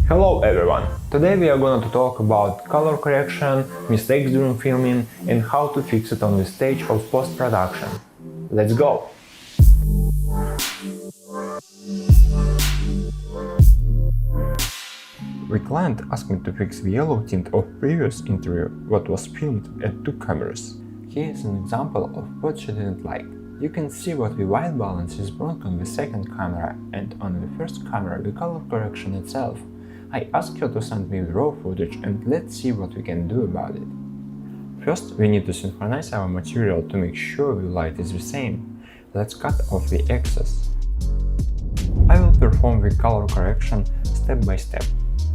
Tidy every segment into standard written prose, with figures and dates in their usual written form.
Hello everyone! Today we are going to talk about color correction, mistakes during filming and how to fix it on the stage of post-production. Let's go! The client asked me to fix the yellow tint of previous interview what was filmed at 2 cameras. Here is an example of what she didn't like. You can see what the white balance is broken on the second camera and on the first camera the color correction itself. I asked her to send me the raw footage and let's see what we can do about it. First, we need to synchronize our material to make sure the light is the same. Let's cut off the excess. I will perform the color correction step by step.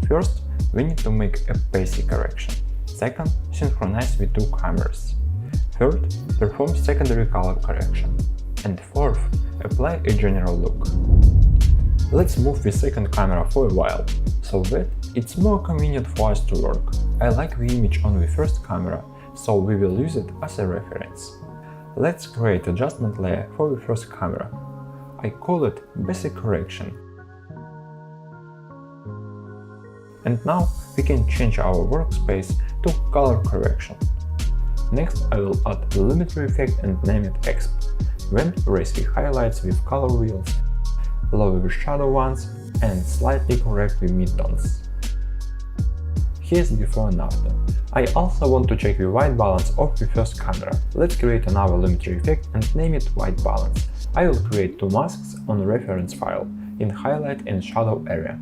First, we need to make a basic correction. Second, synchronize the 2 cameras. Third, perform secondary color correction. And fourth, apply a general look. Let's move the second camera for a while, so that it's more convenient for us to work. I like the image on the first camera, so we will use it as a reference. Let's create adjustment layer for the first camera. I call it basic correction. And now we can change our workspace to color correction. Next I will add a Lumetri effect and name it Exp. Then raise the highlights with color wheels, lower the shadow ones and slightly correct the midtones. Here's before and after. I also want to check the white balance of the first camera. Let's create another Lumetri effect and name it white balance. I will create 2 masks on a reference file in highlight and shadow area.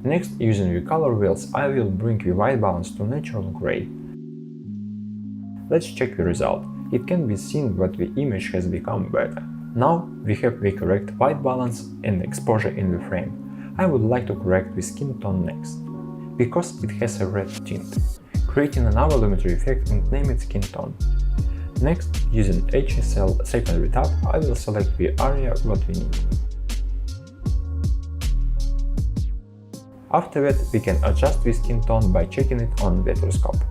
Next, using the color wheels, I will bring the white balance to natural gray. Let's check the result. It can be seen that the image has become better. Now we have the correct white balance and exposure in the frame. I would like to correct the skin tone next, because it has a red tint. Creating another Lumetri effect and name it skin tone. Next, using HSL secondary tab, I will select the area what we need. After that, we can adjust the skin tone by checking it on Vetroscope.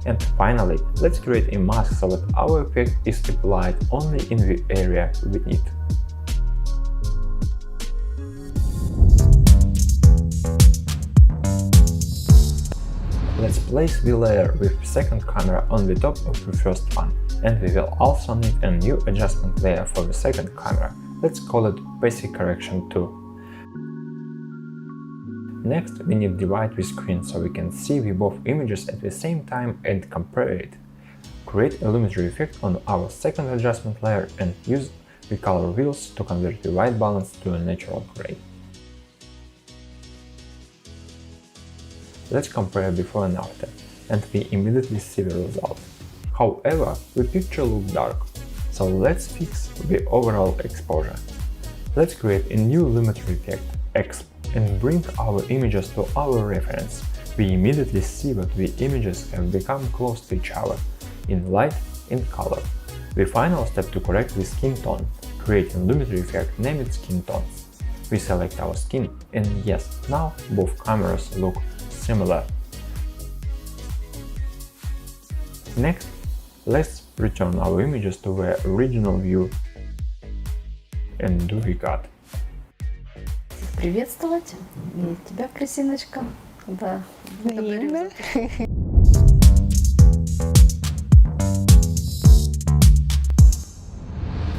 And finally, let's create a mask so that our effect is applied only in the area we need. Let's place the layer with second camera on the top of the first one, and we will also need a new adjustment layer for the second camera. Let's call it Basic Correction 2. Next, we need to divide the screen so we can see the both images at the same time and compare it. Create a Lumetri effect on our second adjustment layer and use the color wheels to convert the white balance to a natural gray. Let's compare before and after, and we immediately see the result. However, the picture looks dark, so let's fix the overall exposure. Let's create a new Lumetri effect, Exp, and bring our images to our reference. We immediately see that the images have become close to each other, in light and color. The final step to correct the skin tone, creating Lumetri effect, name it skin tones. We select our skin, and yes, now both cameras look similar. Next, let's return our images to their original view and do the cut. Приветствовать. И тебя, Крисиночка. Да. Взаимно.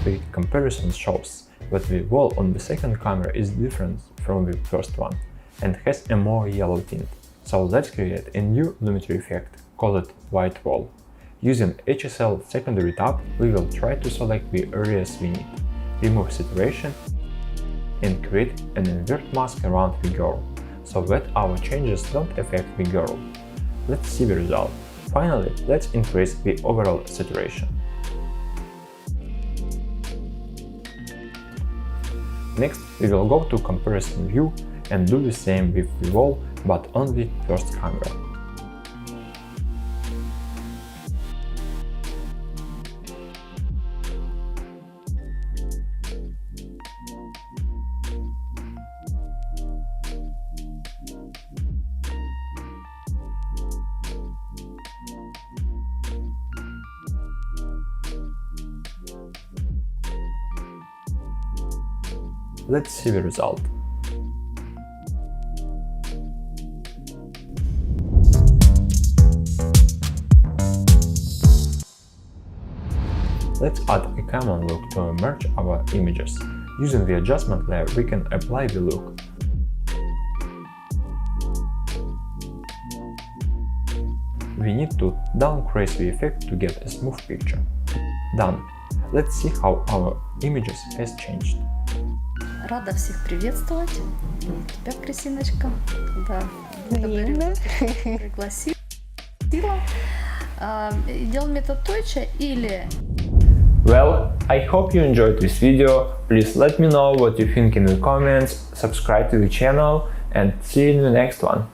The comparison shows that the wall on the second camera is different from the first one and has a more yellow tint. So let's create a new Lumetri effect, call it White Wall. Using HSL secondary tab, we will try to select the areas we need, remove saturation, and create an invert mask around the girl, so that our changes don't affect the girl. Let's see the result. Finally, let's increase the overall saturation. Next, we will go to comparison view and do the same with the wall, but on the first camera. Let's see the result. Let's add a common look to merge our images. Using the adjustment layer, we can apply the look. We need to downcrease the effect to get a smooth picture. Done. Let's see how our images has changed. Рада всех приветствовать. И тебя, Крисиночка. Да. Благодарю, Взаимно. что пригласила. Делал метод Тойча или... Well, I hope you enjoyed this video. Please let me know what you think in the comments, subscribe to the channel, and see you in the next one.